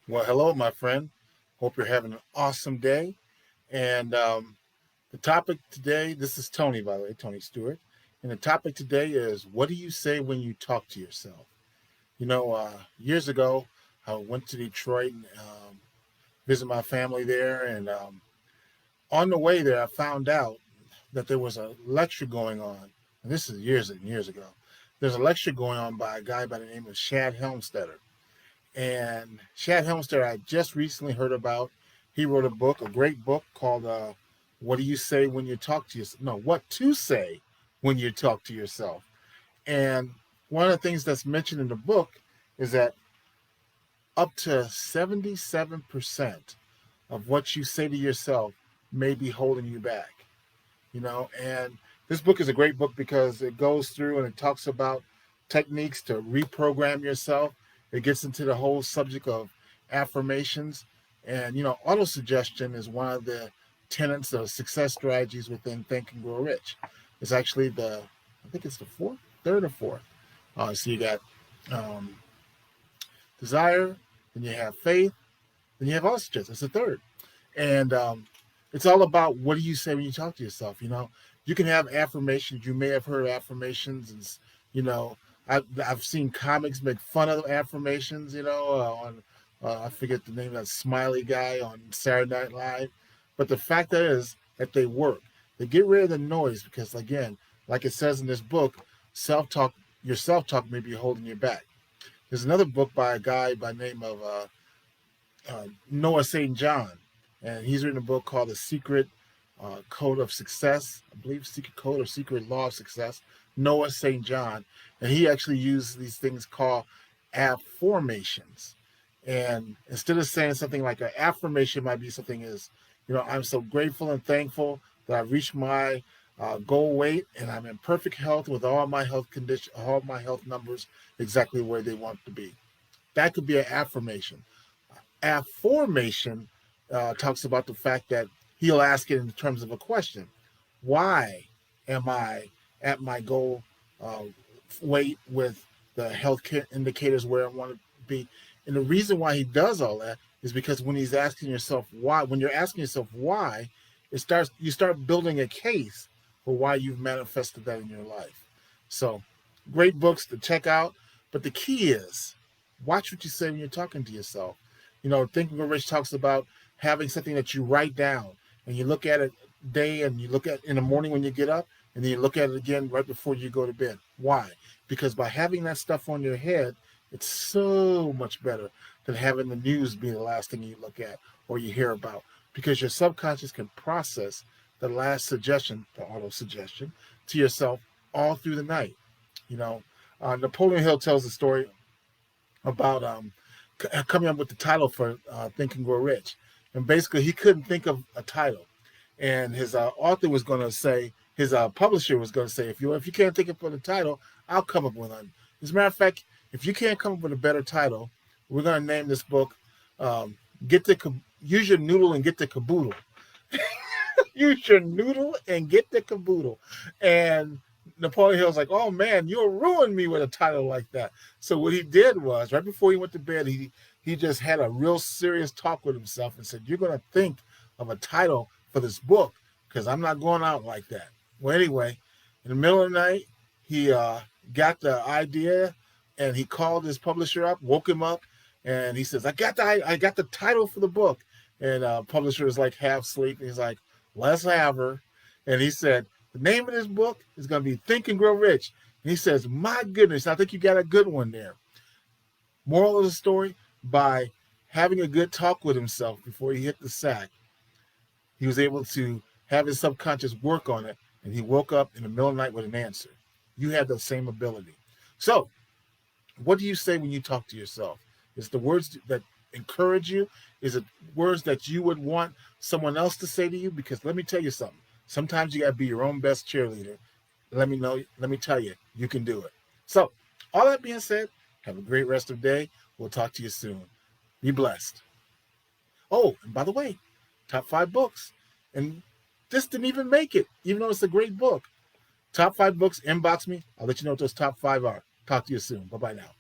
Well, hello, my friend. Hope you're having an awesome day. And the topic today, this is Tony, by the way, Tony Stewart. And the topic today is what do you say when you talk to yourself? Years ago, I went to Detroit and visit my family there. And on the way there, I found out that there was a lecture going on. And this is years and years ago. There's a lecture going on by a guy by the name of Shad Helmstetter. And Shad Helmstetter, I just recently heard about. He wrote a book, a great book called "What Do You Say When You Talk to Yourself?" No, "What to Say When You Talk to Yourself." And one of the things that's mentioned in the book is that up to 77% of what you say to yourself may be holding you back. And this book is a great book because it goes through and it talks about techniques to reprogram yourself. It gets into the whole subject of affirmations. And auto suggestion is one of the tenets of success strategies within Think and Grow Rich. It's actually I think it's the third or fourth. So you got desire, then you have faith, then you have auto suggestion. It's the third. And it's all about what do you say when you talk to yourself. You can have affirmations. You may have heard of affirmations, and I've seen comics make fun of affirmations. On I forget the name of that smiley guy on Saturday Night Live, but the fact is that they work. They get rid of the noise because, again, like it says in this book, your self talk may be holding you back. There's another book by a guy by the name of Noah St. John, and he's written a book called The Secret Code of Success. I believe Secret Code or Secret Law of Success. Noah St. John, and he actually uses these things called affirmations. And instead of saying something like an affirmation might be something is, I'm so grateful and thankful that I've reached my goal weight and I'm in perfect health with all my health condition, all my health numbers exactly where they want to be. That could be an affirmation. Affirmation talks about the fact that he'll ask it in terms of a question. Why am I at my goal weight with the health indicators where I want to be? And the reason why he does all that is because when he's asking yourself why, when you're asking yourself why, you start building a case for why you've manifested that in your life. So great books to check out. But the key is watch what you say when you're talking to yourself. Think and Grow Rich talks about having something that you write down and you look at it day and you look at in the morning when you get up and then you look at it again right before you go to bed. Why? Because by having that stuff on your head, it's so much better than having the news be the last thing you look at or you hear about, because your subconscious can process the last suggestion, the auto suggestion, to yourself all through the night. Napoleon Hill tells a story about coming up with the title for Think and Grow Rich. And basically, he couldn't think of a title. And his author was going to say, his publisher was going to say, if you can't think of a title, I'll come up with one. As a matter of fact, if you can't come up with a better title, we're going to name this book Use Your Noodle and Get the Caboodle. Use your noodle and get the caboodle. And Napoleon Hill's like, oh man, you'll ruin me with a title like that. So what he did was, right before he went to bed, he just had a real serious talk with himself and said, you're going to think of a title for this book because I'm not going out like that. Well, anyway, in the middle of the night, he got the idea and he called his publisher up, woke him up, and he says, I got the title for the book. And publisher is like half asleep. And he's like, let's have her. And he said, the name of this book is going to be Think and Grow Rich. And he says, my goodness, I think you got a good one there. Moral of the story, by having a good talk with himself before he hit the sack, he was able to have his subconscious work on it, and he woke up in the middle of the night with an answer. You have the same ability. So, what do you say when you talk to yourself? Is the words that encourage you? Is it words that you would want someone else to say to you? Because let me tell you something. Sometimes you got to be your own best cheerleader. Let me tell you, you can do it. So, all that being said, have a great rest of the day. We'll talk to you soon. Be blessed. Oh, and by the way, top 5 books. And this didn't even make it, even though it's a great book. Top 5 books, inbox me. I'll let you know what those top 5 are. Talk to you soon. Bye-bye now.